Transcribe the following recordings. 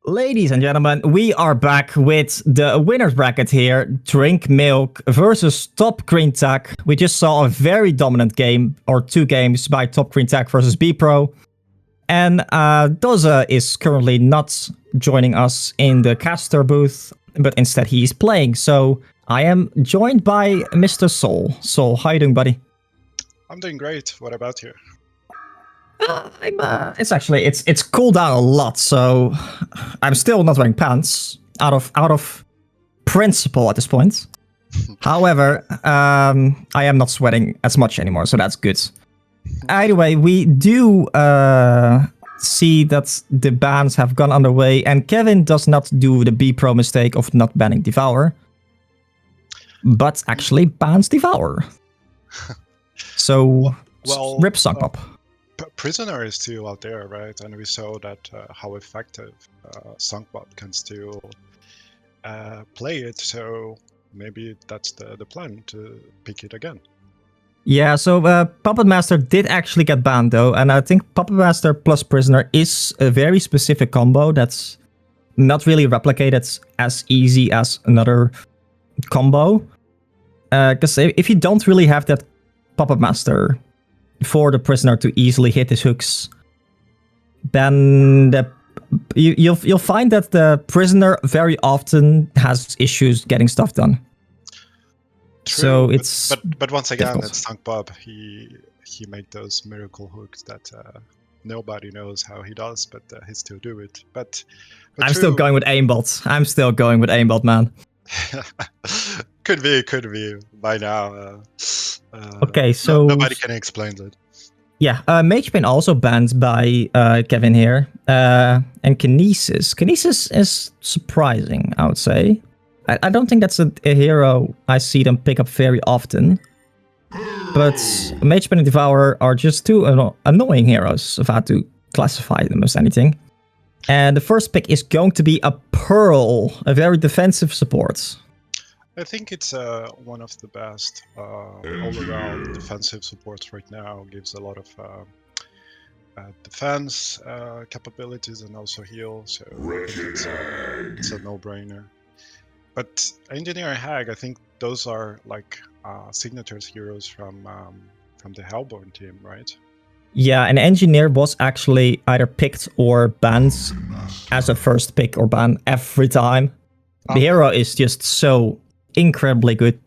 Ladies and gentlemen, we are back with the winner's bracket here. DrinkMilk versus Top Green Tech. We just saw a very dominant game, or two games, by Top Green Tech versus B-Pro. And Doza is currently not joining us in the caster booth, but instead he is playing. So I am joined by Mr. Sol. Sol, how you doing, buddy? I'm doing great. What about you? It's cooled down a lot, so I'm still not wearing pants out of principle at this point. However, I am not sweating as much anymore, so that's good. Either way, we do see that the bans have gone underway, and Kevin does not do the B-Pro mistake of not banning Devour, but actually bans Devour. So, well, rip Sunkpop. Prisoner is still out there, right? And we saw that how effective Sunkbot can still play it. So maybe that's the plan, to pick it again. Yeah, so Puppet Master did actually get banned though, and I think Puppet Master plus Prisoner is a very specific combo that's not really replicated as easy as another combo. Because if you don't really have that Puppet Master for the Prisoner to easily hit his hooks, then you'll find that the Prisoner very often has issues getting stuff done. True, so it's but once again, difficult. it's Sunkbob. He made those miracle hooks that nobody knows how he does, but he still do it. But I'm still going with aimbot. I'm still going with aimbot, man. could be by now. Okay, so nobody can explain that. Yeah, Mage Pain also banned by Kevin here, and Kinesis. Kinesis is surprising, I would say. I don't think that's a hero I see them pick up very often. But Mage Pain and Devourer are just two annoying heroes, if I had to classify them as anything. And the first pick is going to be a Pearl, a very defensive support. I think it's one of the best all-around defensive supports right now. Gives a lot of defense capabilities and also heal, so it's a no-brainer. But Engineer and Hag, I think those are like signatures heroes from the Hellborn team, right? Yeah, and Engineer was actually either picked or banned as a first pick or ban every time. The hero is just so incredibly good.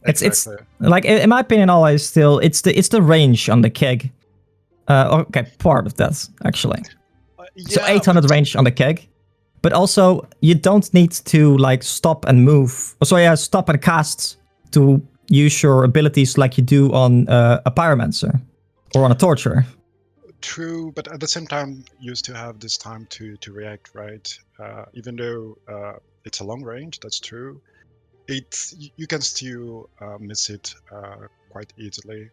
It's like, in my opinion, always still it's the range on the keg. Okay, part of that actually. Yeah, so 800 range on the keg, but also you don't need to like stop and move. So yeah, stop and cast to use your abilities like you do on a Pyromancer or on a Torturer. True, but at the same time, you used to have this time to react, right? Even though it's a long range, that's true. You can still miss it quite easily.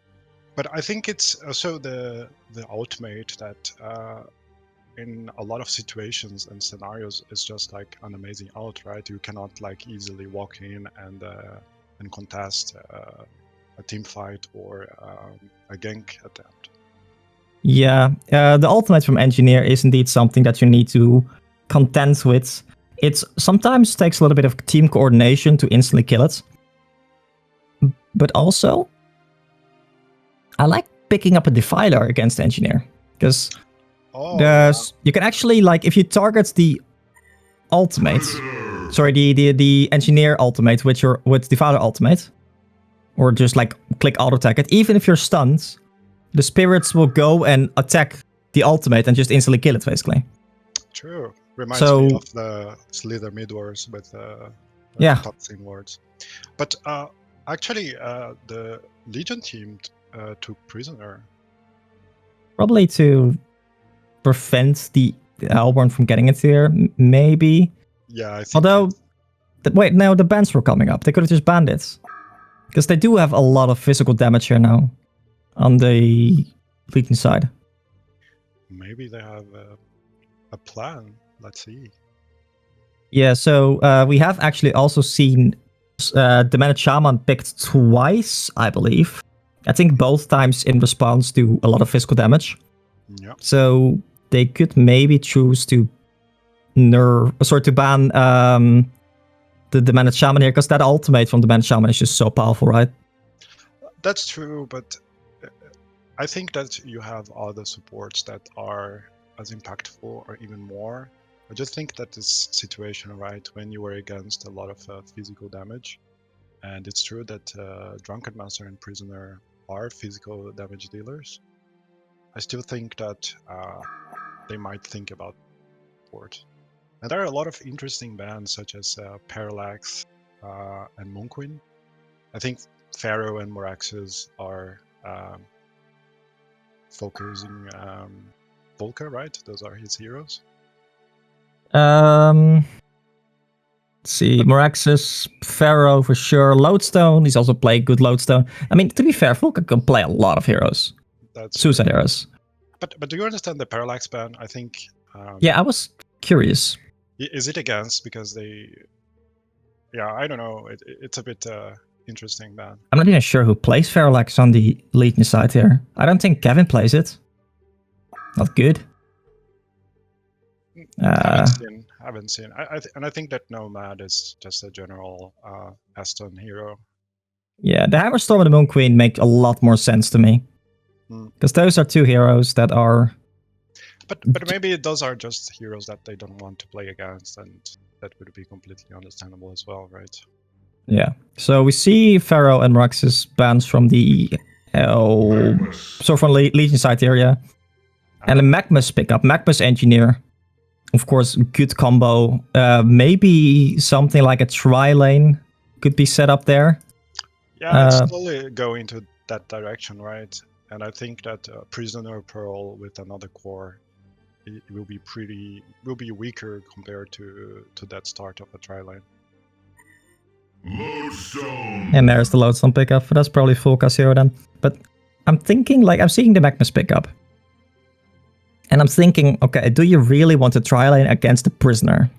But I think it's also the ultimate that in a lot of situations and scenarios is just like an amazing ult, right? You cannot like easily walk in and contest a team fight or a gank attempt. Yeah, the ultimate from Engineer is indeed something that you need to contend with. It sometimes takes a little bit of team coordination to instantly kill it. But also, I like picking up a Defiler against Engineer. Because you can actually, like, if you target the ultimate, sorry, the Engineer ultimate with Defiler ultimate, or just like click auto attack it, even if you're stunned, the spirits will go and attack the ultimate and just instantly kill it, basically. True. Reminds me of the Slither mid-wars with toxin wards. But actually, the Legion team took Prisoner. Probably to prevent the Hellborn from getting it here, maybe. Yeah, I think. Although, wait, no, the bans were coming up. They could have just banned it. Because they do have a lot of physical damage here now on the Legion side. Maybe they have a plan. Let's see. Yeah, so we have actually also seen Demented Shaman picked twice, I believe. I think both times in response to a lot of physical damage. Yeah. So they could maybe choose to to ban the Demanded Shaman here, because that ultimate from Demanded Shaman is just so powerful, right? That's true, but I think that you have other supports that are as impactful or even more. I just think that this situation, right, when you were against a lot of physical damage, and it's true that Drunken Master and Prisoner are physical damage dealers, I still think that they might think about support. And there are a lot of interesting bans such as Parallax and Moonqueen. I think Pharaoh and Moraxes are focusing Volca, right? Those are his heroes. Let's see, Moraxes, Pharaoh for sure, Lodestone. He's also playing good Lodestone. I mean, to be fair, Volca can play a lot of heroes. That's Suicide heroes. But do you understand the Parallax ban? I think. Yeah, I was curious. Is it against because they? Yeah, I don't know. It's a bit interesting ban. I'm not even sure who plays Parallax on the Legion side here. I don't think Kevin plays it. Not good. Haven't seen. And I think that Nomad is just a general Aston hero. Yeah, the Hammerstorm and the Moon Queen make a lot more sense to me. Because those are two heroes that are... But maybe those are just heroes that they don't want to play against, and that would be completely understandable as well, right? Yeah. So we see Pharaoh and Moraxes bans from the from Legion side area. And the Magmus pickup, Magmus Engineer. Of course, good combo. Maybe something like a tri-lane could be set up there. Yeah, it's slowly going into that direction, right? And I think that Prisoner Pearl with another core it will be weaker compared to that start of a tri-lane. Lodestone. And there's the Lodestone pickup. That's probably full Casero then. But I'm thinking, like, I'm seeing the Magmus pickup. And I'm thinking, okay, do you really want to tri-lane against the Prisoner?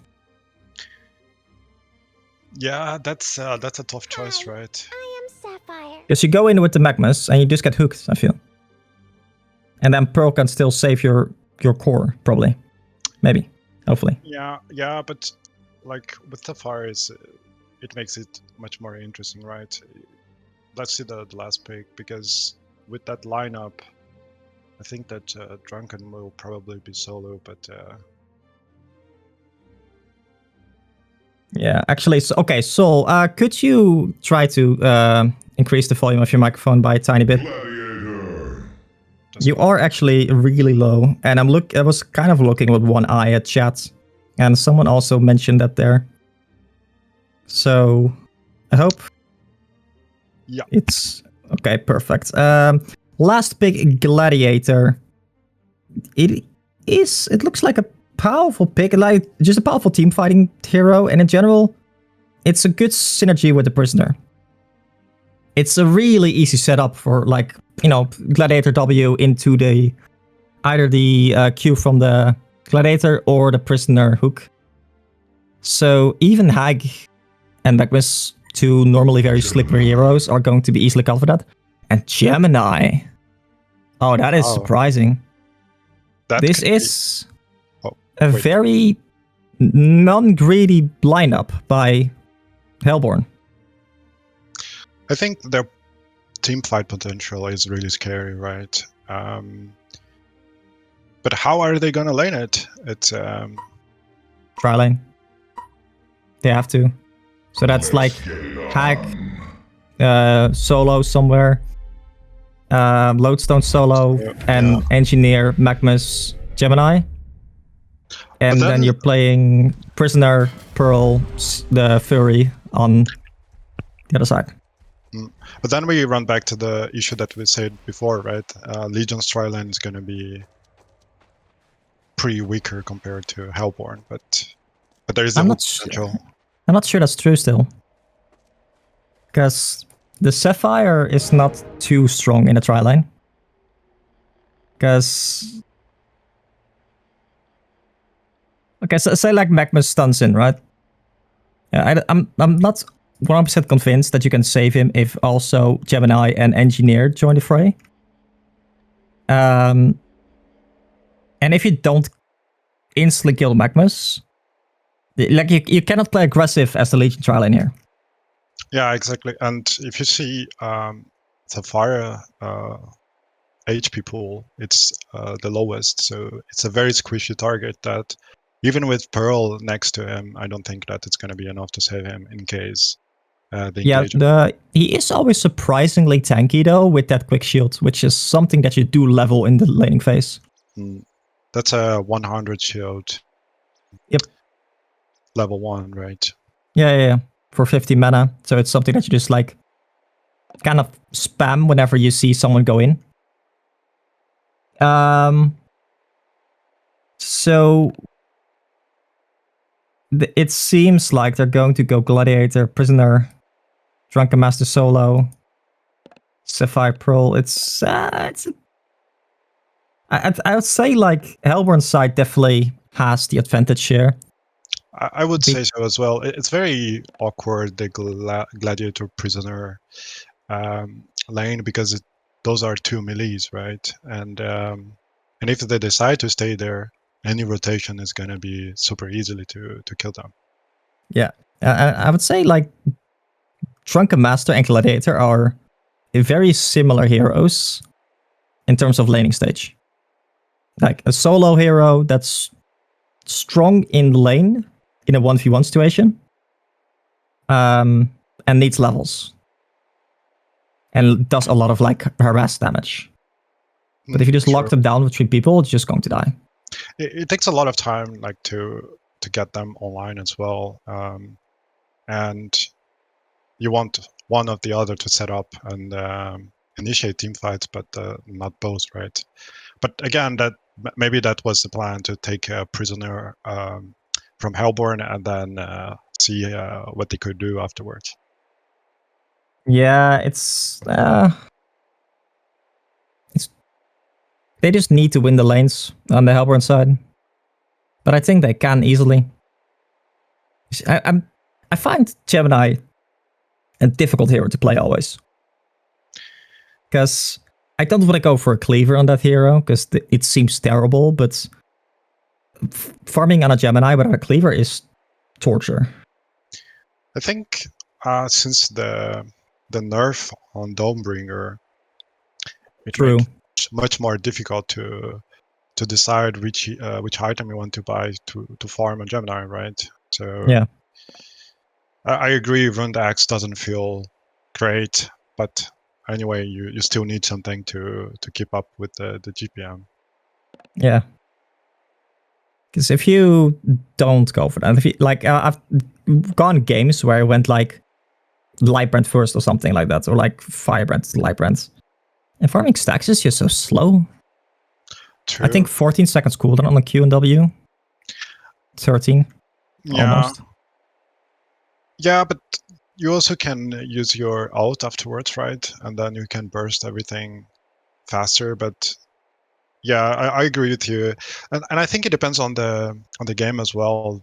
Yeah, that's a tough choice, right? I am Sapphire. Because you go in with the Magmus and you just get hooked, I feel. And then Pearl can still save your core, probably. Maybe. Hopefully. Yeah, but like with Sapphire, it makes it much more interesting, right? Let's see the last pick, because with that lineup, I think that Drunken will probably be solo, but... Yeah, actually, okay, Sol, could you try to increase the volume of your microphone by a tiny bit? You are actually really low, and I was kind of looking with one eye at chat, and someone also mentioned that there. So, I hope it's okay. Perfect. Last pick, Gladiator. It looks like a powerful pick, like just a powerful team fighting hero, and in general, it's a good synergy with the Prisoner. It's a really easy setup for, like, you know, Gladiator W into either the Q from the Gladiator or the Prisoner hook. So even Hag and Magmus, two normally very slippery heroes, are going to be easily covered that. And Gemini. Oh, that is surprising. This is a very non-greedy lineup by Hellborn. I think their team fight potential is really scary, right? But how are they gonna lane it? It's tri-lane. They have to. So that's like Hag solo somewhere, Lodestone solo, and Engineer, Magmus, Gemini. And then you're playing Prisoner, Pearl, the Fury on the other side. But then we run back to the issue that we said before, right? Legion's tri-lane is going to be pretty weaker compared to Hellborn, but there is a potential. I'm not sure that's true still, because the Sapphire is not too strong in the tri-lane. Because okay, so say like Magmus stuns in, right? Yeah, I'm not 100% convinced that you can save him if also Gemini and Engineer join the fray. And if you don't instantly kill Magmus, Like you cannot play aggressive as the Legion trial in here. Yeah, exactly. And if you see Sapphire HP pool, it's the lowest, so it's a very squishy target that even with Pearl next to him, I don't think that it's going to be enough to save him in case the engagement. He is always surprisingly tanky though with that quick shield, which is something that you do level in the laning phase. That's a 100 shield. Yep. Level 1, right? Yeah. For 50 mana, so it's something that you just like kind of spam whenever you see someone go in. So it seems like they're going to go Gladiator, Prisoner, Drunken Master solo, Sapphire Pearl. I would say like Hellborn's side definitely has the advantage here. I would say so as well. It's very awkward, the Gladiator Prisoner lane, because those are 2 melees, right? And if they decide to stay there, any rotation is going to be super easily to kill them. Yeah, I would say like Drunken Master and Gladiator are very similar heroes in terms of laning stage. Like a solo hero that's strong in lane in a 1v1 situation, and needs levels, and does a lot of like harass damage. But if you just lock them down with 3 people, it's just going to die. It takes a lot of time, like to get them online as well, and you want one of the other to set up and initiate team fights, but not both, right? But again, maybe that was the plan, to take a prisoner from Hellborn and then see what they could do afterwards. Yeah, it's they just need to win the lanes on the Hellborn side, but I think they can easily. I find Gemini a difficult hero to play always, because I don't want to go for a cleaver on that hero because it seems terrible, but farming on a Gemini without a cleaver is torture. I think since the nerf on Dawnbringer, it makes it much more difficult to decide which item you want to buy to farm a Gemini, right? So yeah, I agree. Rund Axe doesn't feel great, but anyway, you still need something to keep up with the GPM. Yeah. Because if you don't go for that, if you, like I've gone games where I went like Lightbrand first or something like that, or like Firebrand, Lightbrand, and farming stacks is just so slow. True. I think 14 seconds cooldown on the Q and W. 13, almost. Yeah, but you also can use your ult afterwards, right? And then you can burst everything faster. But yeah, I agree with you, and I think it depends on the game as well,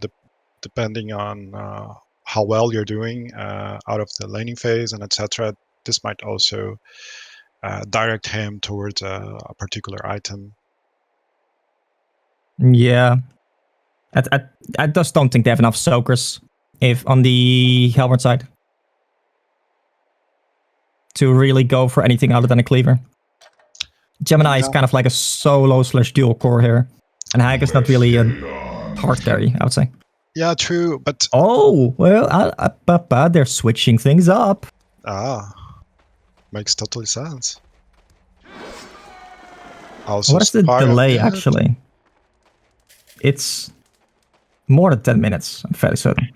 depending on how well you're doing out of the laning phase and etc. This might also direct him towards a particular item. Yeah, I just don't think they have enough soakers if on the Hellborn side to really go for anything other than a cleaver. Gemini is kind of like a solo / dual core here, and Hag is not really a hard carry, I would say. Yeah, true, but oh well, they're switching things up. Makes totally sense. Also, what is the delay actually? It's more than 10 minutes, I'm fairly certain.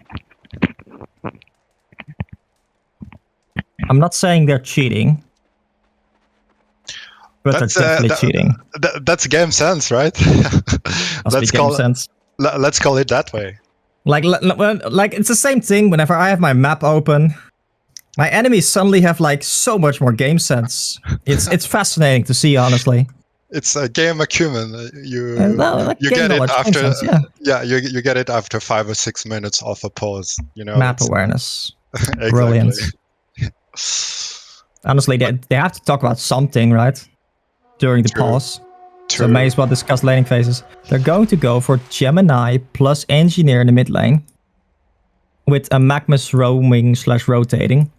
I'm not saying they're cheating, but they're definitely cheating. That's game sense, right? Let's call sense. Let's call it that way. Like it's the same thing whenever I have my map open. My enemies suddenly have like so much more game sense. It's fascinating to see, honestly. It's a game acumen. You get it after you get it after 5 or 6 minutes of a pause. You know, map awareness. Exactly. Brilliant. Honestly, they have to talk about something, right? During the pause. So may as well discuss laning phases. They're going to go for Gemini plus Engineer in the mid lane. with a Magmus roaming / rotating.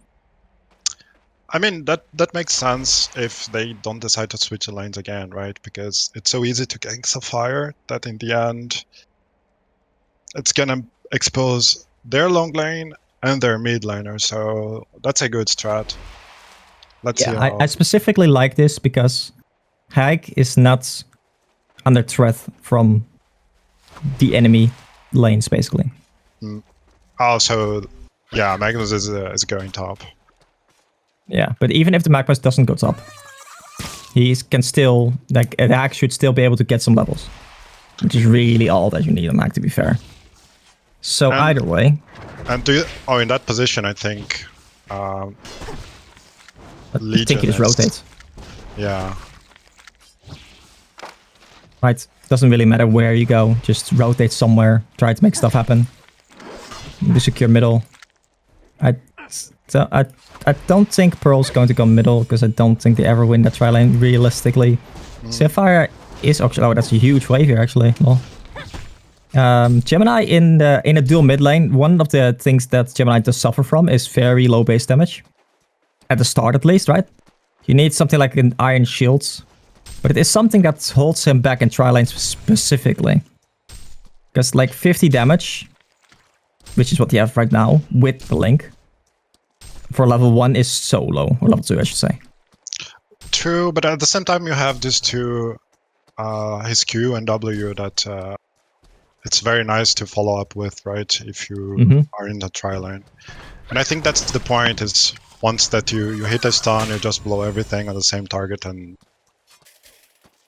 I mean, that makes sense if they don't decide to switch the lanes again, right? Because it's so easy to gank Sapphire that in the end, it's gonna expose their long lane and their mid laner. So that's a good strat. Let's see how... I specifically like this because Hag is not under threat from the enemy lanes, basically. Oh, so yeah, Magnus is going top. Yeah, but even if the Magmus doesn't go top, he can still, like, Hag should still be able to get some levels, which is really all that you need on Hag, to be fair. So either way. And in that position, I think I Legion think it is rotate. Yeah. Right, doesn't really matter where you go, just rotate somewhere, try to make stuff happen. The secure middle. I don't think Pearl's going to go middle, because I don't think they ever win that tri lane realistically. Sapphire is actually... Oh, that's a huge wave here, actually. Well, Gemini in a dual mid lane, one of the things that Gemini does suffer from is very low base damage. At the start, at least, right? You need something like an Iron Shield. But it is something that holds him back in tri lanes specifically. Because like 50 damage, which is what you have right now with the Link, for level 1 is so low. Or level 2, I should say. True, but at the same time you have these two, his Q and W, that it's very nice to follow up with, right? If you are in the tri lane. And I think that's the point, is once that you hit a stun, you just blow everything on the same target and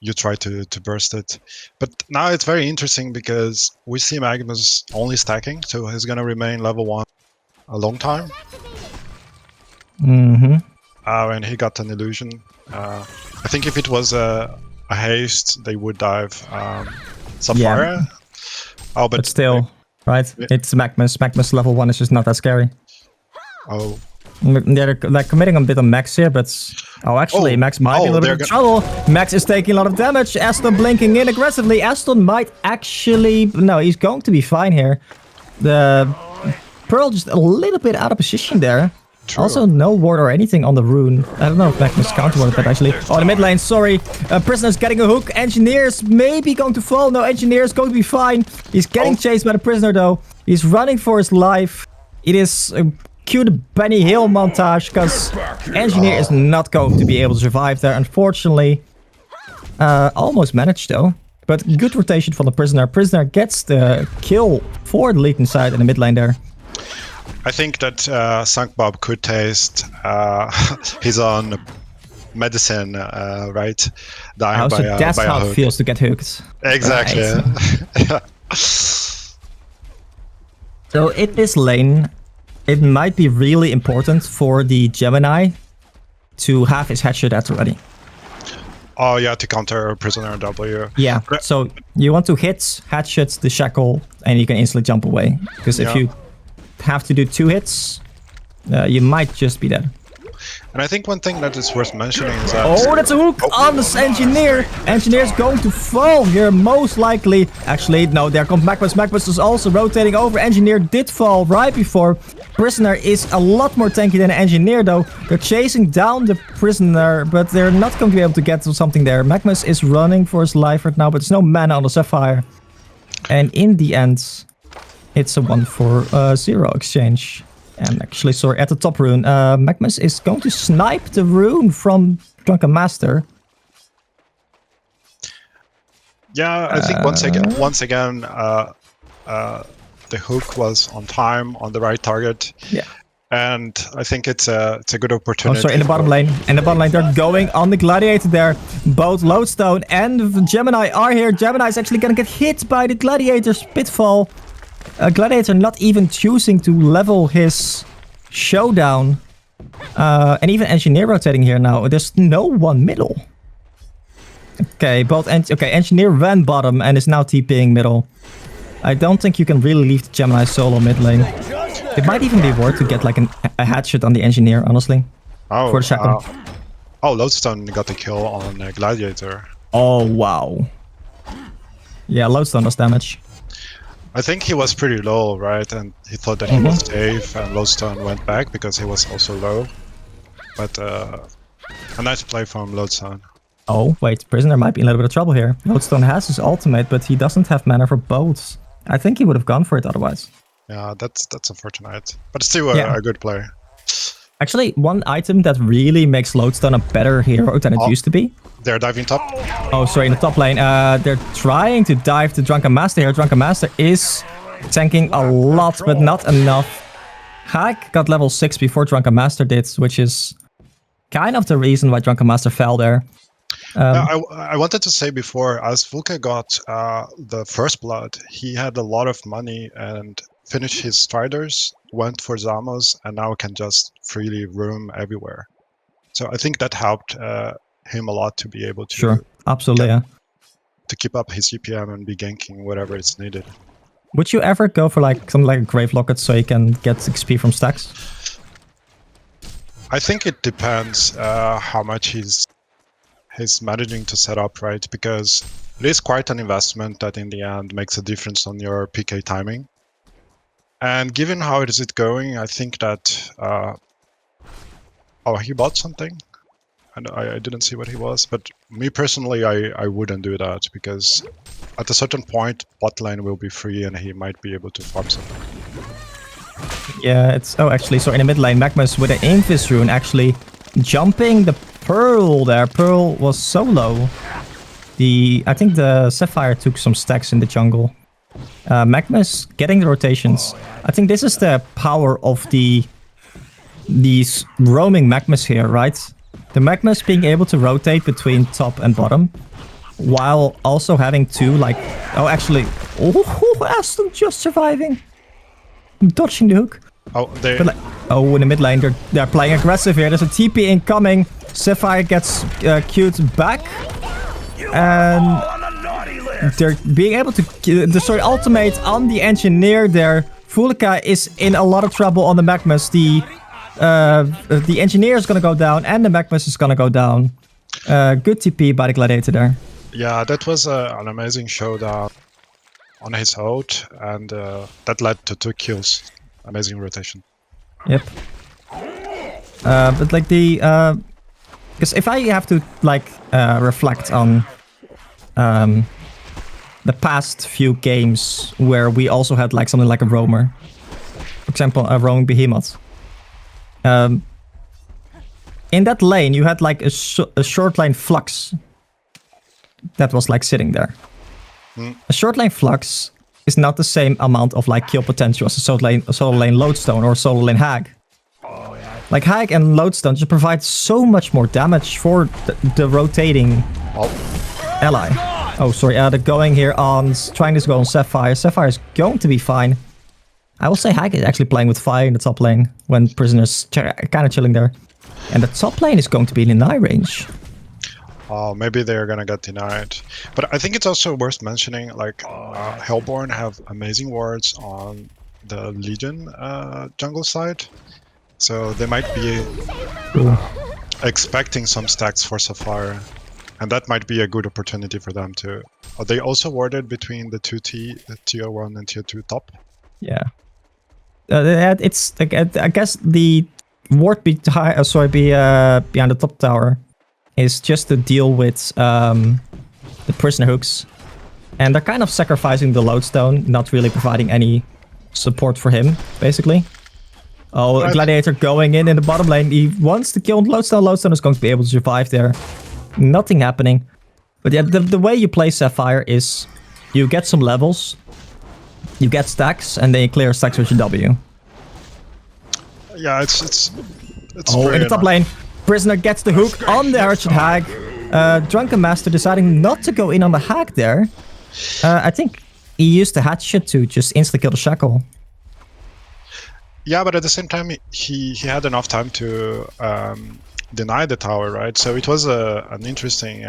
you try to burst it. But now it's very interesting because we see Magnus only stacking, so he's gonna remain level 1 a long time. And he got an illusion. I think if it was a haste, they would dive Sapphire. Yeah. Oh, but still, right? It's Magmus. Magmus level 1 is just not that scary. Oh. They're like committing a bit on Max here, but... Oh, actually, Max might be a little bit in trouble. Max is taking a lot of damage. Aston blinking in aggressively. Aston might actually... No, he's going to be fine here. The Pearl just a little bit out of position there. True. Also, no ward or anything on the rune. I don't know if Magnus counter-warded that, actually. Oh, the mid lane, sorry. Prisoner's getting a hook. Engineer's maybe going to fall. No, Engineer's going to be fine. He's getting chased by the Prisoner, though. He's running for his life. It is... cute Benny Hill montage, because Engineer is not going to be able to survive there, unfortunately. Almost managed, though. But good rotation from the Prisoner. Prisoner gets the kill for the Legion side in the mid lane there. I think that Sunk Bob could taste his own medicine, right? Dying so that's by how a it hook. Feels to get hooked. Exactly. Right. So in this lane, it might be really important for the Gemini to have his headshot at ready. Oh yeah, to counter Prisoner W. Yeah, so you want to hit headshot the shackle and you can instantly jump away. Because if you have to do 2 hits, you might just be dead. And I think one thing that is worth mentioning is that... Oh, that's a hook on this Engineer. Engineer's going to fall here, most likely. Actually, no, there comes Magmus. Magmus is also rotating over. Engineer did fall right before. Prisoner is a lot more tanky than Engineer, though. They're chasing down the Prisoner, but they're not going to be able to get to something there. Magmus is running for his life right now, but there's no mana on the Sapphire. And in the end, it's a 1-for-0 exchange. And actually, sorry, at the top rune, Magmus is going to snipe the rune from Drunken Master. Yeah, I think once again, the hook was on time, on the right target. Yeah. And I think it's a good opportunity. Oh, sorry, in the bottom lane. In the bottom lane, they're going on the Gladiator there. Both Lodestone and Gemini are here. Gemini is actually going to get hit by the Gladiator's Pitfall. Gladiator not even choosing to level his showdown. And even Engineer rotating here now. There's no one middle. Okay, Engineer ran bottom and is now TPing middle. I don't think you can really leave the Gemini solo mid lane. It might even be worth to get like a headshot on the Engineer, honestly. Oh, for the shackle. Lodestone got the kill on Gladiator. Oh, wow. Yeah, Lodestone does damage. I think he was pretty low, right? And he thought that he was safe, and Lodestone went back because he was also low. But a nice play from Lodestone. Oh, wait, Prisoner might be in a little bit of trouble here. Lodestone has his ultimate, but he doesn't have mana for both. I think he would have gone for it otherwise. Yeah, that's unfortunate. But still Yeah. a good play. Actually, one item that really makes Lodestone a better hero than it used to be. They're diving top. Oh, sorry, in the top lane. They're trying to dive the Drunken Master here. Drunken Master is tanking a lot, but not enough. Hack got level 6 before Drunken Master did, which is kind of the reason why Drunken Master fell there. I wanted to say before, as Vulke got the first blood, he had a lot of money and finished his Striders, went for Zamos, and now can just freely roam everywhere. So I think that helped him a lot to be able to Sure, absolutely, yeah. to keep up his CPM and be ganking whatever is needed. Would you ever go for like something like a Grave Locket so you can get XP from stacks? I think it depends how much he's managing to set up, right? Because it is quite an investment that in the end makes a difference on your PK timing. And given how it is going, I think that... oh, he bought something? And I didn't see what he was, but me personally, I wouldn't do that, because at a certain point, bot lane will be free and he might be able to farm something. Yeah, it's... Oh, actually, so in the mid lane, Magmus with an Invis rune actually jumping the Pearl there. Pearl was so low. I think the Sapphire took some stacks in the jungle. Magmus getting the rotations. I think this is the power of these roaming Magmus here, right? The Magmus being able to rotate between top and bottom, while also having two, like... Oh, actually... Oh, Aston just surviving. Dodging the hook. Oh, they... But like, oh, in the mid lane, they're playing aggressive here. There's a TP incoming. Sapphire gets queued back. And they're being able to destroy ultimate on the engineer there. Vulke is in a lot of trouble on the Magmus. The engineer is gonna go down and the Magmus is gonna go down. Good TP by the Gladiator there. Yeah, that was an amazing showdown on his ult, and that led to 2 kills. Amazing rotation. Yep. But like because if I have to like reflect on the past few games where we also had like something like a roamer, for example, a roaming behemoth. In that lane, you had like a short lane flux that was like sitting there. A short lane flux is not the same amount of like kill potential as a solo lane Lodestone or solo lane Hag. Like Hag and Lodestone just provide so much more damage for the rotating ally. Oh, sorry, they're going here on, trying to go on Sapphire. Sapphire is going to be fine. I will say Hag is actually playing with fire in the top lane when Prisoner's kind of chilling there. And the top lane is going to be in deny range. Oh, maybe they're gonna get denied. But I think it's also worth mentioning, like, Hellborn have amazing wards on the Legion jungle side. So they might be expecting some stacks for Sapphire. And that might be a good opportunity for them to... they also warded between the two tier 1 and tier 2 top. Yeah. It's, like, I guess the ward behind the top tower is just to deal with the prisoner hooks. And they're kind of sacrificing the Lodestone, not really providing any support for him, basically. Oh, a Gladiator going in the bottom lane. He wants to kill Lodestone. Lodestone is going to be able to survive there. Nothing happening. But yeah, the way you play Sapphire is you get some levels, you get stacks, and then you clear stacks with your W. Yeah, it's oh, in the top lane, Prisoner gets the hook on the Archer Hag. Drunken Master deciding not to go in on the Hag there. I think he used the hatchet to just instantly kill the Shackle. Yeah, but at the same time, he had enough time to deny the tower, right? So it was an interesting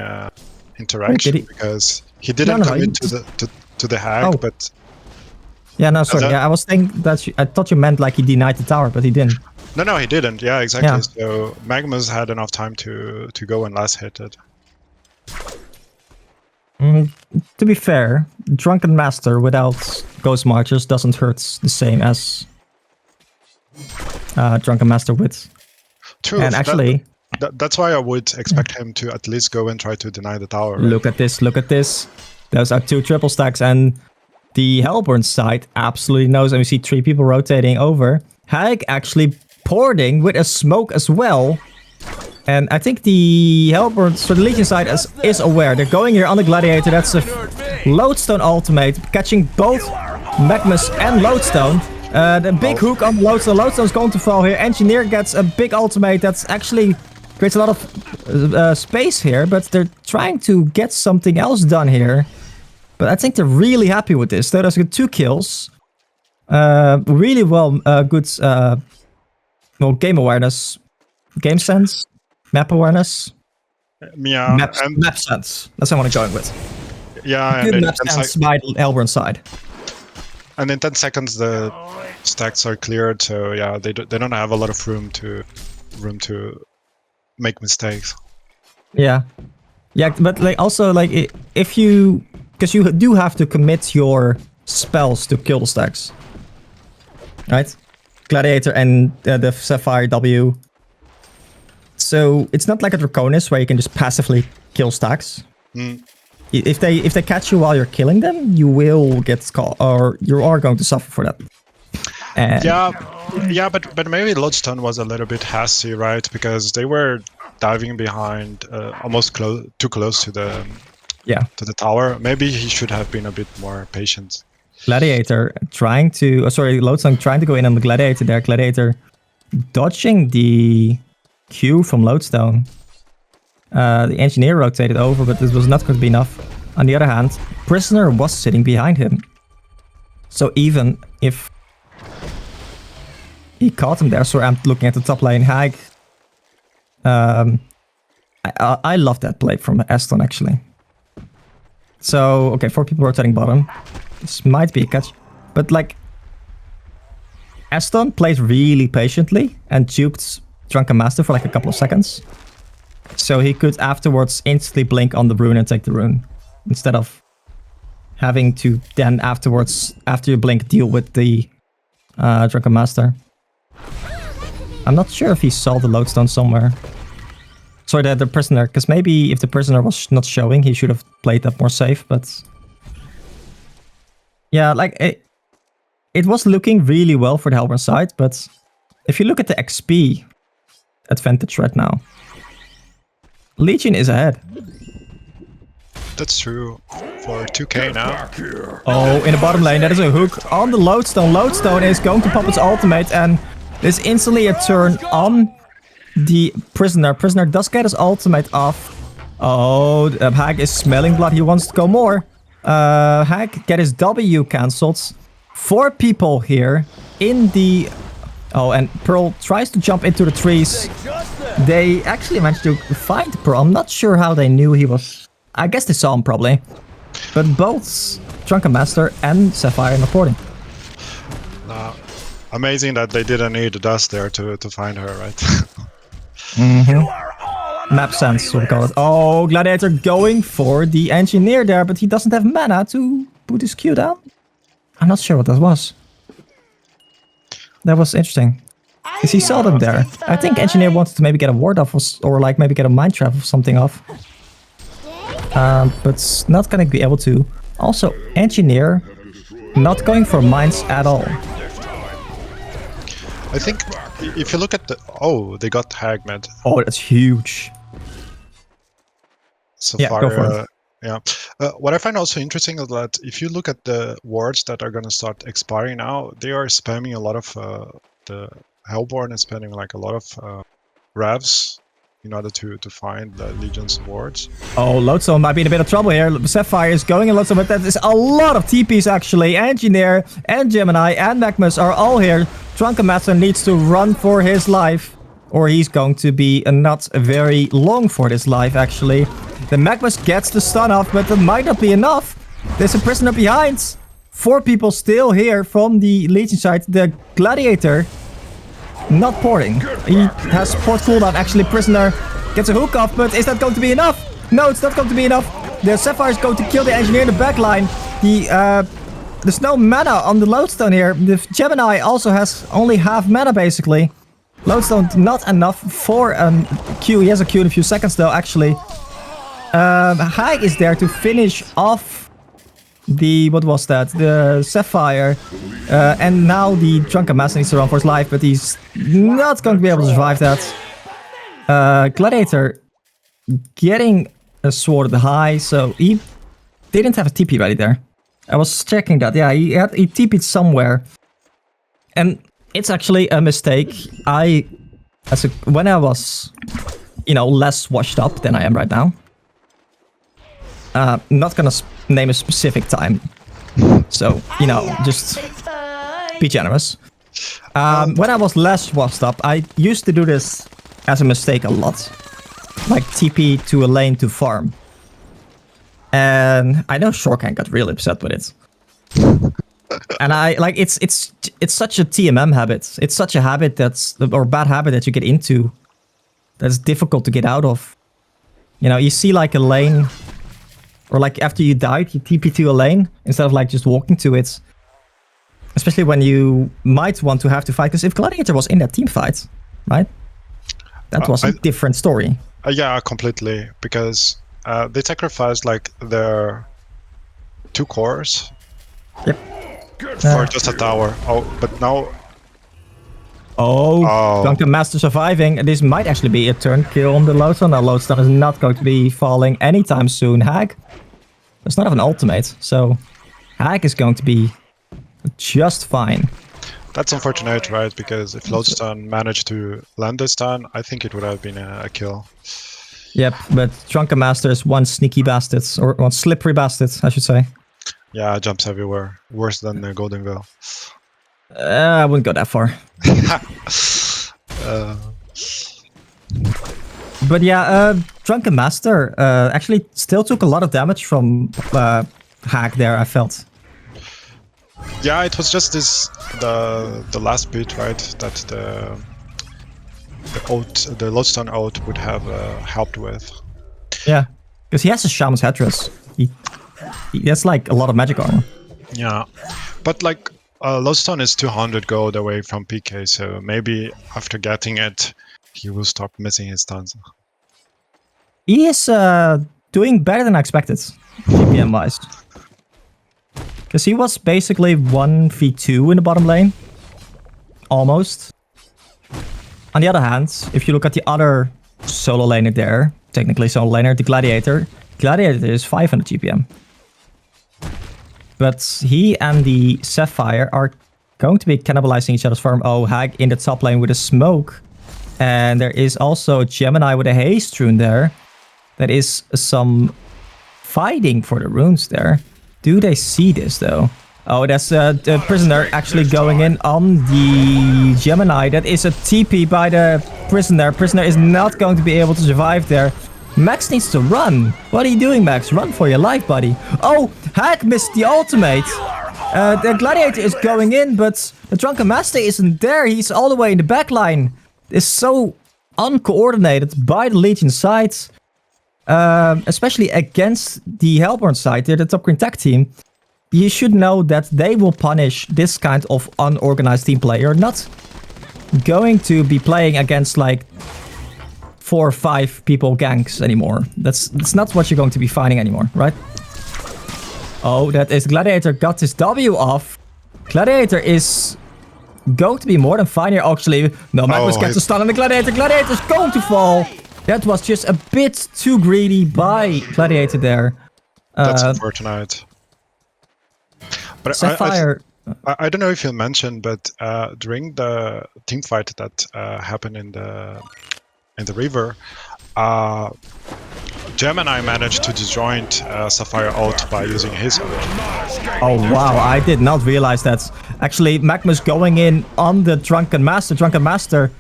interaction because he didn't commit to the Hag, but... Yeah, no, sorry. Yeah, I was thinking that I thought you meant like he denied the tower, but he didn't. No, he didn't. Yeah, exactly. Yeah. So Magmus had enough time to go and last hit it. To be fair, Drunken Master without Ghost Marchers doesn't hurt the same as Drunken Master with. True. And actually, that's why I would expect him to at least go and try to deny the tower. Right? Look at this, look at this. Those are 2 triple stacks, and the Hellborn side absolutely knows, and we see 3 people rotating over. Hag actually porting with a smoke as well. And I think the Hellborn, so the Legion side is aware. They're going here on the Gladiator. That's a Lodestone ultimate, catching both Magmus and Lodestone. The big hook on Lodestone. Lodestone's going to fall here. Engineer gets a big ultimate that's actually creates a lot of space here, but they're trying to get something else done here. But I think they're really happy with this. There's 2 kills. Really well, good game awareness, game sense. Map awareness? Yeah. Map sense. That's what I want to go with. Yeah. Good and map sense by Hellborn side. And in 10 seconds, the stacks are cleared. So yeah, they don't have a lot of room to make mistakes. Yeah. Yeah, but like also like if you... Because you do have to commit your spells to kill the stacks. Right? Gladiator and the Sapphire W. So it's not like a Draconis where you can just passively kill stacks. If they catch you while you're killing them, you will get caught, or you are going to suffer for that. And yeah, but maybe Lodestone was a little bit hasty, right? Because they were diving behind, almost too close to the tower. Maybe he should have been a bit more patient. Gladiator trying to, Lodestone trying to go in on the Gladiator there. Gladiator dodging the Q from Lodestone. The Engineer rotated over, but this was not going to be enough. On the other hand, Prisoner was sitting behind him. So even if he caught him there, sorry, I'm looking at the top lane, Hag. I love that play from Aston, actually. So, okay, 4 people rotating bottom. This might be a catch. But, like, Aston played really patiently and duped Drunken Master for like a couple of seconds. So he could afterwards instantly blink on the rune and take the rune. Instead of having to then afterwards, after you blink, deal with the Drunken Master. I'm not sure if he saw the Lodestone somewhere. Sorry, the Prisoner, because maybe if the Prisoner was not showing, he should have played that more safe, but... Yeah, like, it was looking really well for the Hellborn side, but if you look at the XP advantage right now, Legion is ahead. That's true. For 2k now. Oh, in the bottom lane, that is a hook on the Lodestone. Lodestone is going to pop its ultimate, and there's instantly a turn on the Prisoner. Prisoner does get his ultimate off. Oh, Hag is smelling blood. He wants to go more. Hag get his W cancelled. 4 people here in the... Oh, and Pearl tries to jump into the trees. They actually managed to find Pearl. I'm not sure how they knew he was... I guess they saw him probably. But both Drunken Master and Sapphire are reporting. Amazing that they didn't need the dust there to find her, right? Map sense, what we call it. Oh, Gladiator going for the Engineer there, but he doesn't have mana to put his Q down. I'm not sure what that was. That was interesting. Because he saw them there. I think Engineer wanted to maybe get a ward off or like maybe get a mind trap or something off. But not going to be able to. Also, Engineer not going for mines at all. I think if you look at the... Oh, they got Hagmed. Oh, that's huge. Sapphire, yeah, go for it. Yeah. What I find also interesting is that if you look at the wards that are going to start expiring now, they are spamming a lot of... the Hellborn is spending like a lot of revs in order to find the Legion's wards. Oh, Lodestone might be in a bit of trouble here. Sapphire is going in Lodestone, but that is a lot of TPs actually. Engineer and Gemini and Magmus are all here. Drunken Master needs to run for his life, or he's going to be not very long for this life actually. The Magmus gets the stun off, but that might not be enough. There's a Prisoner behind. 4 people still here from the Legion side. The Gladiator not porting. He has port cooldown. Actually, Prisoner gets a hook off, but is that going to be enough? No, it's not going to be enough. The Sapphire is going to kill the Engineer in the backline. There's no mana on the Lodestone here. The Gemini also has only half mana, basically. Lodestone not enough for a Q. He has a Q in a few seconds, though, actually. Haig is there to finish off the... What was that? The Sapphire. And now the Drunken Master needs to run for his life, but he's not going to be able to survive that. Gladiator getting a sword high, so he didn't have a TP ready there. I was checking that. Yeah, he TP'd somewhere. And it's actually a mistake. When I was, less washed up than I am right now. Not gonna name a specific time. So, just be generous. When I was less washed up, I used to do this as a mistake a lot. Like TP to a lane to farm. And I know Shortcan got really upset with it. And it's such a TMM habit. It's such a habit or bad habit that you get into that's difficult to get out of. You see like a lane, or like after you died, you TP to a lane instead of like just walking to it. Especially when you might want to have to fight, because if Gladiator was in that team fight, right? That was a different story. Yeah, completely. Because they sacrificed like their 2 cores. Yep. For just a tower. Oh, but now... Oh, Drunken Master surviving. This might actually be a turn kill on the Lodestone. Now Lodestone is not going to be falling anytime soon. Hag does not have an ultimate, so Hag is going to be just fine. That's unfortunate, right? Because if Lodestone managed to land this turn, I think it would have been a kill. Yep, but Drunken Master is one sneaky bastard, or one slippery bastard, I should say. Yeah, jumps everywhere. Worse than the Golden Veil. I wouldn't go that far. But yeah, Drunken Master actually still took a lot of damage from Hag there, I felt. Yeah, it was just the last bit, right? That the Lodestone ult would have helped with. Yeah, because he has a Shaman's Headdress. He has like a lot of magic armor. Yeah, but like Lodestone is 200 gold away from PK, so maybe after getting it, he will stop missing his stuns. He is doing better than I expected, GPM wise. Because he was basically 1v2 in the bottom lane. Almost. On the other hand, if you look at the other solo laner there, technically solo laner, the Gladiator is 500 GPM. But he and the Sapphire are going to be cannibalizing each other's farm. Oh, Hag in the top lane with a smoke. And there is also a Gemini with a haste rune there. That is some fighting for the runes there. Do they see this though? Oh, that's the Prisoner actually going in on the Gemini. That is a TP by the Prisoner. Prisoner is not going to be able to survive there. Max needs to run. What are you doing, Max? Run for your life, buddy. Oh, Hag missed the ultimate. The Gladiator is going in, but the Drunken Master isn't there. He's all the way in the back line. It's so uncoordinated by the Legion side. Especially against the Hellborn side, the top green tech team. You should know that they will punish this kind of unorganized team play. You're not going to be playing against like 4 or 5 people ganks anymore. That's not what you're going to be fighting anymore, right? Oh, that is Gladiator got his W off. Gladiator is going to be more than fine here, actually. No, Magnus gets a stun on the Gladiator. Gladiator's going to fall. That was just a bit too greedy by Gladiator there. That's unfortunate. But Sapphire... I don't know if you mentioned, but during the team fight that happened in the river, Gemini managed to disjoint Sapphire ult by using his ult. Oh wow, I did not realize that. Actually, Magnus going in on the Drunken Master. Drunken Master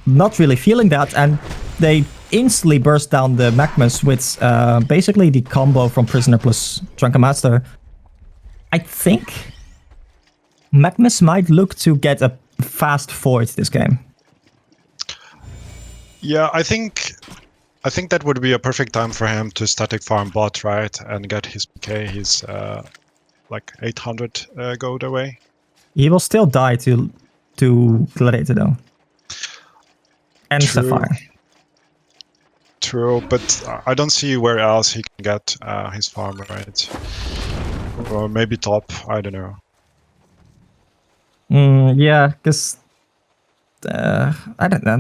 not really feeling that, and they instantly burst down the Magnus with basically the combo from Prisoner plus Drunken Master. I think Magnus might look to get a fast Void this game. Yeah, I think I think that would be a perfect time for him to static farm bot, right? And get his PK, his like 800 gold away. He will still die to Gladiator though. And Sapphire. True, but I don't see where else he can get his farm, right? Or maybe top, I don't know. Yeah, because I don't know.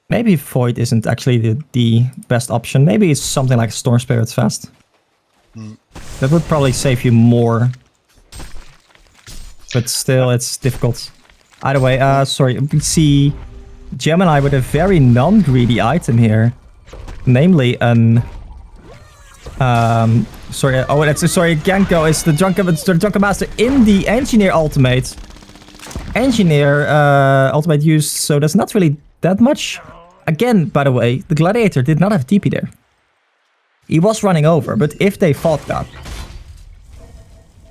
Maybe Void isn't actually the best option. Maybe it's something like Storm Spirit Fast. That would probably save you more. But still, it's difficult. Either way, sorry, we see Gemini with a very non-greedy item here. Namely an... sorry, Genko is the Drunken Master in the Engineer ultimate. Engineer ultimate used, so there's not really that much. Again, by the way, the Gladiator did not have TP there. He was running over, but if they fought that,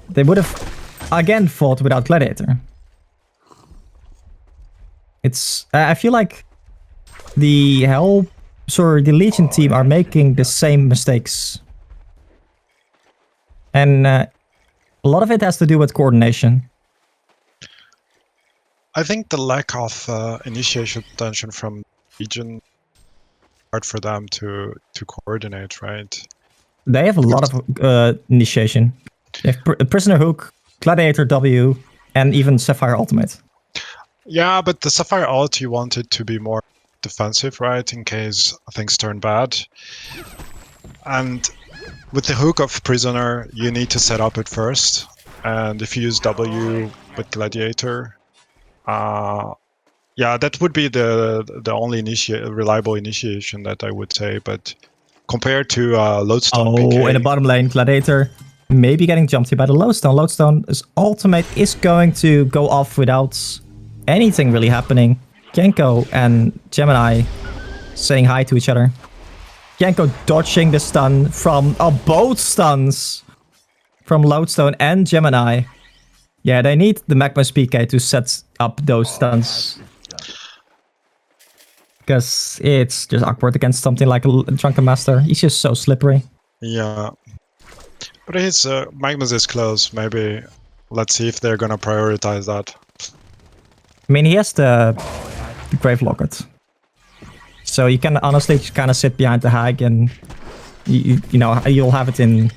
they would have again fought without Gladiator. It's I feel like the Legion team are making the same mistakes. And a lot of it has to do with coordination. I think the lack of initiation potential from Legion hard for them to coordinate, right? They have a lot of initiation. They have Prisoner Hook, Gladiator W, and even Sapphire Ultimate. Yeah, but the Sapphire ult you wanted to be more defensive, right? In case things turn bad. And with the hook of Prisoner, you need to set up it first. And if you use W with Gladiator, yeah, that would be the only reliable initiation that I would say. But compared to Lodestone PK... in the bottom lane, Gladiator maybe getting jumped here by the Lodestone. Lodestone's ultimate is going to go off without anything really happening. Genko and Gemini saying hi to each other. Genko dodging the stun from both stuns from Lodestone and Gemini. Yeah, they need the Magma's PK to set up those stuns. Because it's just awkward against something like a Drunken Master. He's just so slippery. Yeah. But his Magnus is close. Maybe let's see if they're gonna prioritize that. I mean, he has the Grave Locket. So you can honestly just kind of sit behind the Hag and you know, you'll have it in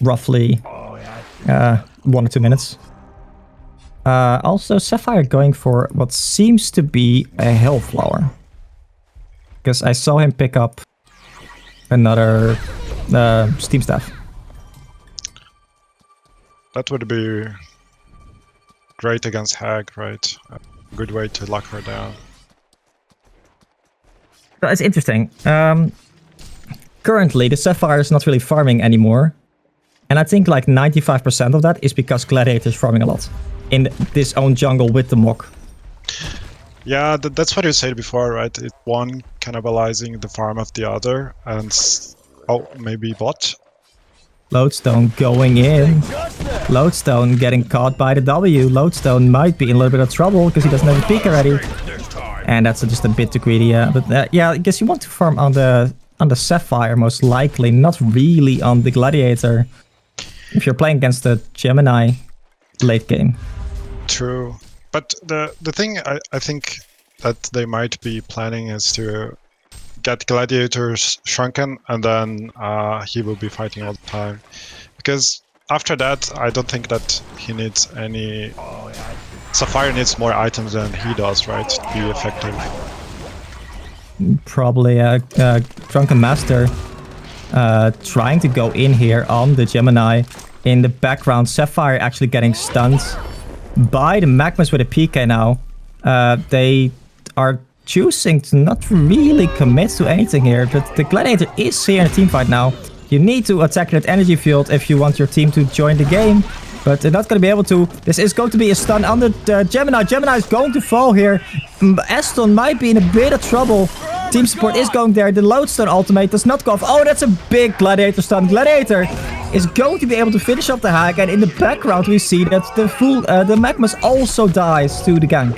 roughly 1 or 2 minutes. Also, Sapphire going for what seems to be a Hellflower. Because I saw him pick up another Steam Staff. That would be great against Hag, right? A good way to lock her down. It's interesting. Currently, the Sapphire is not really farming anymore. And I think like 95% of that is because Gladiator is farming a lot in this own jungle with the mock. Yeah, that's what you said before, right? It's one cannibalizing the farm of the other, and maybe bot. Lodestone going in. Lodestone getting caught by the W. Lodestone might be in a little bit of trouble because he doesn't have a peek already. And that's just a bit too greedy, yeah. But yeah, I guess you want to farm on the Sapphire most likely, not really on the Gladiator. If you're playing against the Gemini late game. True. But the thing I think that they might be planning is to get Gladiators shrunken and then he will be fighting all the time. Because after that, I don't think that he needs any... Sapphire needs more items than he does, right? To be effective. Probably a Drunken Master trying to go in here on the Gemini. In the background, Sapphire actually getting stunned by the Magmas with a PK now. They are choosing to not really commit to anything here, but the Gladiator is here in a teamfight now. You need to attack that energy field if you want your team to join the game, but they're not going to be able to. This is going to be a stun on the Gemini. Gemini is going to fall here. Aston might be in a bit of trouble. Team support is going there. The Lodestone ultimate does not go off. Oh, that's a big Gladiator stun. Gladiator is going to be able to finish off the Hag, and in the background we see that the Magmas also dies to the gank.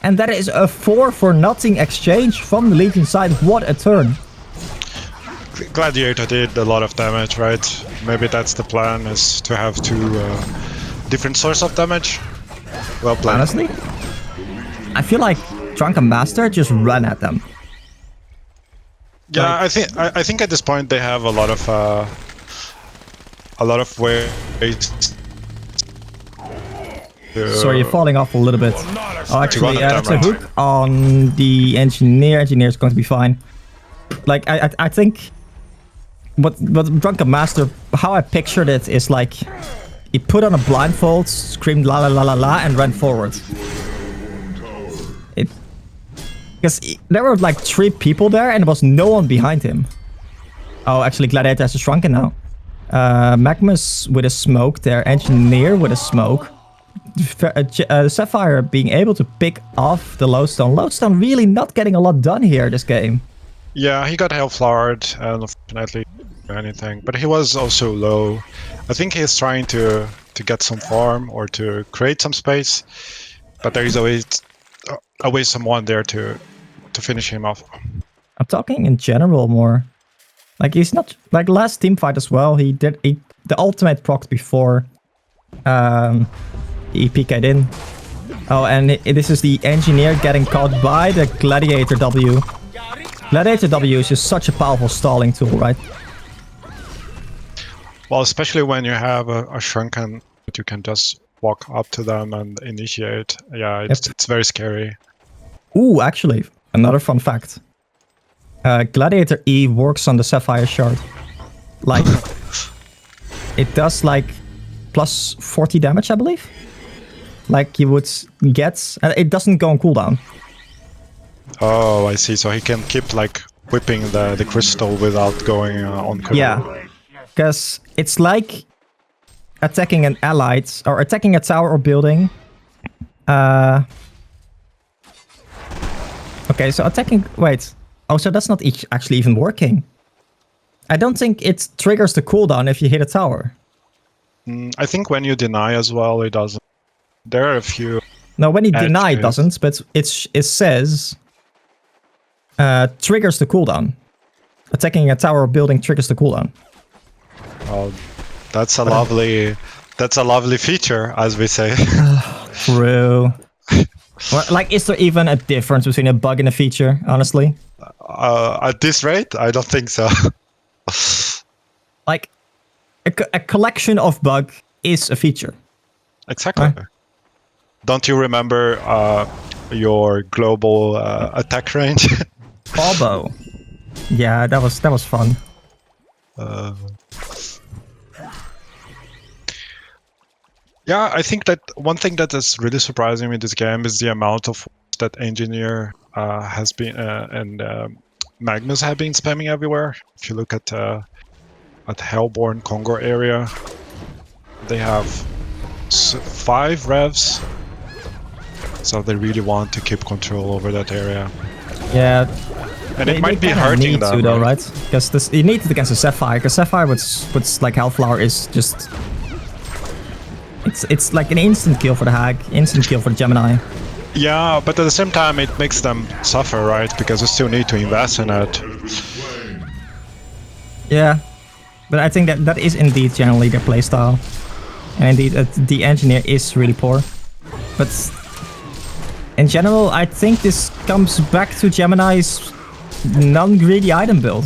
And that is a 4-for-0 exchange from the Legion side. What a turn. Gladiator did a lot of damage, right? Maybe that's the plan, is to have two different source of damage. Well played. Honestly, I feel like Drunken Master just run at them. Yeah, I think at this point they have a lot of ways. Sorry, you're falling off a little bit. Oh, actually, that's a hook on the engineer. Engineer is going to be fine. Like, I think what Drunken Master, how I pictured it is like he put on a blindfold, screamed la la la la la, and ran forward. Because there were like 3 people there and there was no one behind him. Oh, actually, Gladiator has a Shrunken now. Magnus with a smoke there, Engineer with a smoke. Sapphire being able to pick off the Lodestone. Lodestone really not getting a lot done here this game. Yeah, he got Hellflowered and unfortunately anything, but he was also low. I think he's trying to get some farm or to create some space, but there is always someone there to finish him off. I'm talking in general more. Like, he's not like last team fight as well. He did the ultimate proc before he PK'd in. Oh, and this is the Engineer getting caught by the Gladiator W. Gladiator W is just such a powerful stalling tool, right? Well, especially when you have a Shrunken that you can just walk up to them and initiate. Yeah, it's very scary. Ooh, actually, another fun fact. Gladiator E works on the Sapphire Shard. Like, it does like plus 40 damage, I believe. Like you would get, and it doesn't go on cooldown. Oh, I see. So he can keep like whipping the crystal without going on cooldown. Yeah, because it's like attacking an allied or attacking a tower or building. Okay, so attacking. Wait. Oh, so that's not actually even working. I don't think it triggers the cooldown if you hit a tower. I think when you deny as well, it doesn't. There are a few. No, when you deny, it doesn't. But it says triggers the cooldown. Attacking a tower or building triggers the cooldown. Oh, that's a lovely feature, as we say. True. Well, like, is there even a difference between a bug and a feature? Honestly. At this rate, I don't think so. Like, a collection of bug is a feature. Exactly. Right? Don't you remember your global attack range? Combo. Yeah, that was fun. Yeah, I think that one thing that is really surprising me in this game is the amount of that Engineer has been and Magnus have been spamming everywhere. If you look at Hellborn Congo area, they have 5 revs, so they really want to keep control over that area. Yeah, and it might be hurting them, though, right? Because you need it against a Sapphire. Because Sapphire with like Hellflower is just it's like an instant kill for the Hag, instant kill for the Gemini. Yeah, but at the same time, it makes them suffer, right? Because you still need to invest in it. Yeah, but I think that is indeed generally their playstyle. And indeed, the Engineer is really poor. But in general, I think this comes back to Gemini's non-greedy item build.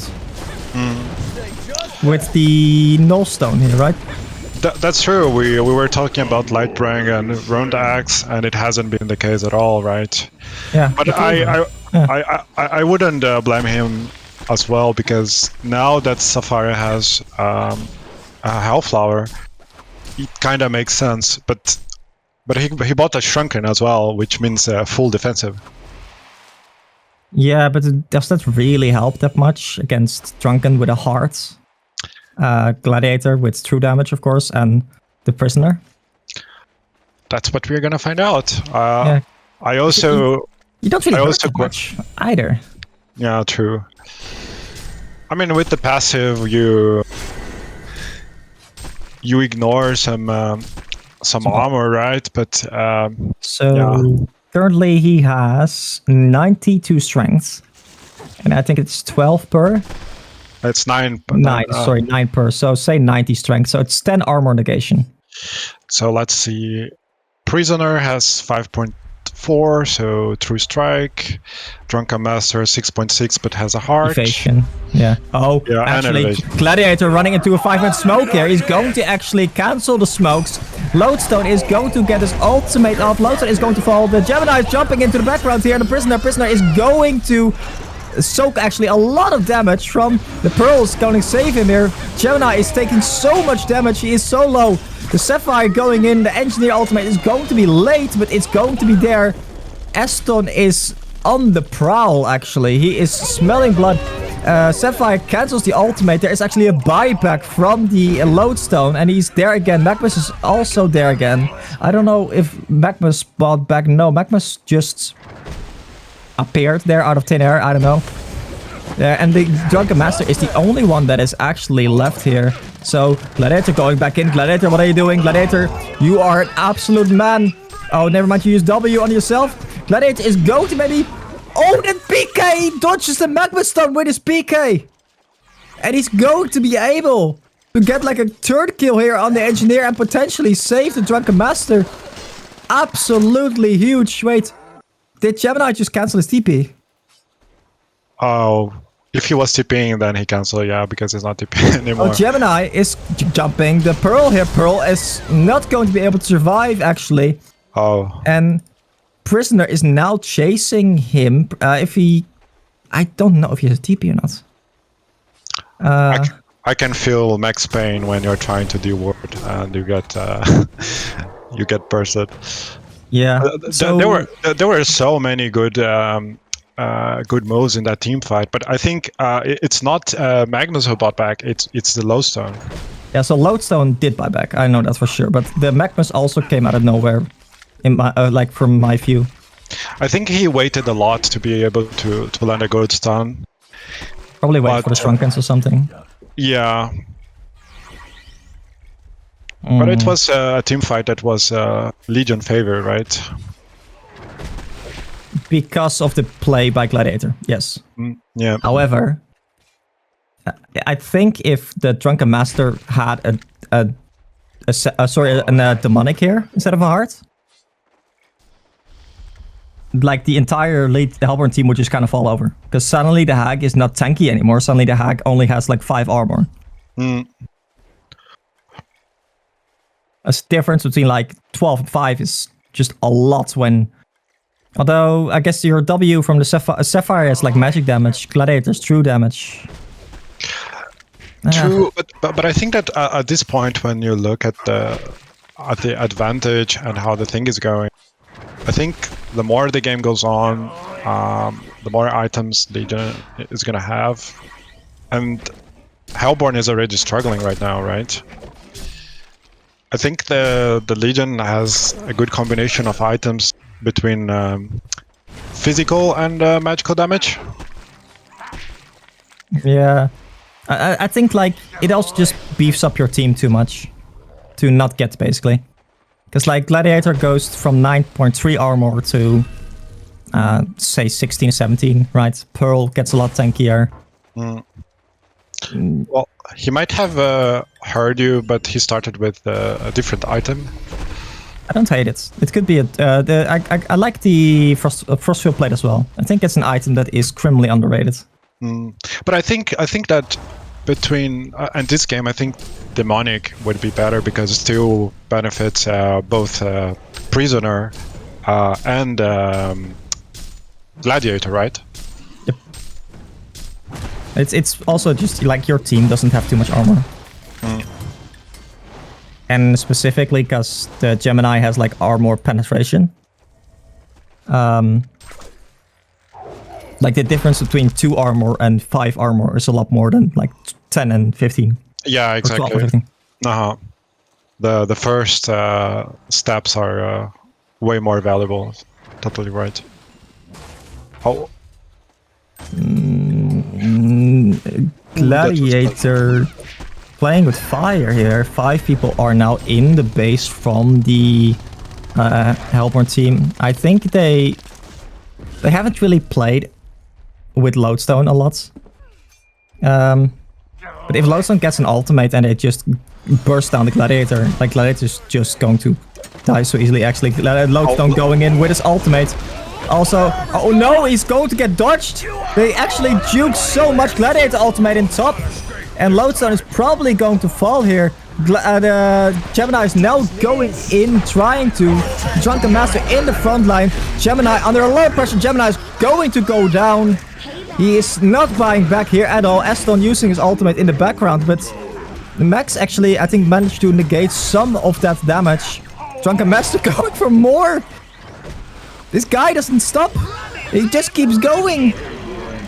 With the Nullstone here, right? That's true. We were talking about Lightbring and Round Axe, and it hasn't been the case at all, right? Yeah. But I wouldn't blame him as well, because now that Sapphire has a Hellflower, it kind of makes sense. But he bought a Shrunken as well, which means full defensive. Yeah, but does that really help that much against Drunken with a heart? Gladiator with true damage, of course, and the Prisoner. That's what we're gonna find out. Yeah. I also you don't really hurt that much either. Yeah, true. I mean, with the passive, you ignore some armor, right? But so yeah. Currently he has 92 strength, and I think it's 12 per. It's 9. 9, sorry, 9 per. So say 90 strength. So it's 10 armor negation. So let's see. Prisoner has 5.4, so True Strike. Drunken Master 6.6, but has a heart. Evasion. Yeah. Oh, Yeah, and actually, elevation. Gladiator running into a 5-man smoke here. He's going to actually cancel the smokes. Lodestone is going to get his ultimate off. Lodestone is going to fall. The Gemini is jumping into the background here. The Prisoner is going to soak actually a lot of damage from the Pearls. Going to save him here. Gemini is taking so much damage. He is so low. The Sapphire going in. The Engineer ultimate is going to be late, but it's going to be there. Aston is on the prowl, actually. He is smelling blood. Sapphire cancels the ultimate. There is actually a buyback from the Lodestone, and he's there again. Magmus is also there again. I don't know if Magmus bought back. No, Magmus just appeared there out of thin air. I don't know. And the Drunken Master is the only one that is actually left here. So, Gladiator going back in. Gladiator, what are you doing? Gladiator, you are an absolute man. Oh, never mind, you use W on yourself. Gladiator is going to maybe... Oh, that PK! He dodges the Magma Stone with his PK. And he's going to be able to get like a third kill here on the Engineer and potentially save the Drunken Master. Absolutely huge. Wait, did Gemini just cancel his TP? Oh, if he was TPing, then he cancelled, yeah, because he's not TPing anymore. Oh, Gemini is jumping the Pearl here. Pearl is not going to be able to survive, actually. Oh. And Prisoner is now chasing him. If he... I don't know if he has a TP or not. I can feel max pain when you're trying to do ward and you get you get bursted. Yeah. So there were so many good good moves in that team fight, but I think it's not Magnus who bought back. It's the Lodestone. Yeah. So Lodestone did buy back. I know that for sure. But the Magnus also came out of nowhere, in my like from my view. I think he waited a lot to be able to land a good stun. Probably wait for the Shrunkens or something. Yeah. But it was a team fight that was Legion favor, right? Because of the play by Gladiator, yes. Yeah. However, I think if the Drunken Master had a demonic here instead of a heart, like the entire late Hellborn team would just kind of fall over. Because suddenly the Hag is not tanky anymore. Suddenly the Hag only has like 5 armor. A difference between like 12 and 5 is just a lot when... Although, I guess your W from the Sapphire is like magic damage. Gladiator's true damage. True, but I think that at this point, when you look at the advantage and how the thing is going, I think the more the game goes on, the more items Legion is going to have. And Hellborn is already struggling right now, right? I think the Legion has a good combination of items between physical and magical damage. Yeah. I think like it also just beefs up your team too much to not get, basically. Because like Gladiator goes from 9.3 armor to say 16, 17, right? Pearl gets a lot tankier. Well, he might have heard you, but he started with a different item. I don't hate it. It could be I like the Frostfield plate as well. I think it's an item that is criminally underrated. But I think that between and this game, I think Demonic would be better because it still benefits both Prisoner and Gladiator, right? Yep. It's also just like your team doesn't have too much armor. And specifically because the Gemini has like armor penetration. Like the difference between 2 armor and 5 armor is a lot more than like 10 and 15. Yeah, exactly. 12 or 15. The first steps are way more valuable. Totally right. How? Gladiator playing with fire here. 5 people are now in the base from the Hellborn team. I think they haven't really played with Lodestone a lot. But if Lodestone gets an ultimate and it just bursts down the Gladiator, like Gladiator's just going to die so easily. Actually, Lodestone going in with his ultimate. Also, oh no, he's going to get dodged. They actually juke so much. Gladiator ultimate in top. And Lodestone is probably going to fall here. Gemini is now going in, trying to. Drunken Master in the front line. Gemini under a lot of pressure. Gemini is going to go down. He is not buying back here at all. Aston using his ultimate in the background, but Max actually, I think, managed to negate some of that damage. Drunken Master going for more. This guy doesn't stop. He just keeps going.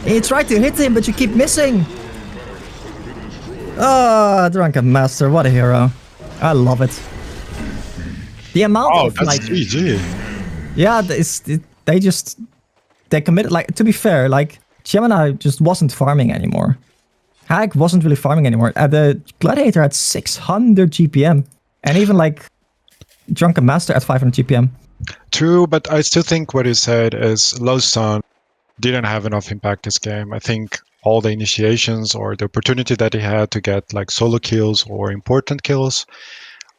You try to hit him, but you keep missing. Ah, Drunken Master, what a hero. I love it. The amount of that's like... GG. Yeah, they committed, like, to be fair, like, Gemini just wasn't farming anymore. Hag wasn't really farming anymore. The Gladiator had 600 GPM. And even, like, Drunken Master at 500 GPM. True, but I still think what you said is Lodestone didn't have enough impact this game. I think all the initiations or the opportunity that he had to get like solo kills or important kills,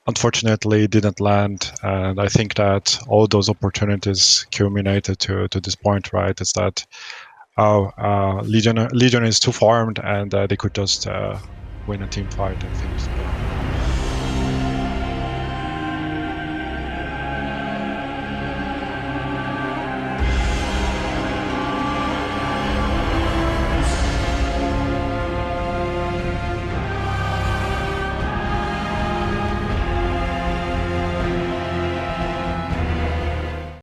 unfortunately didn't land. And I think that all those opportunities culminated to this point, right? Is that Legion is too farmed and they could just win a team fight and finish the game.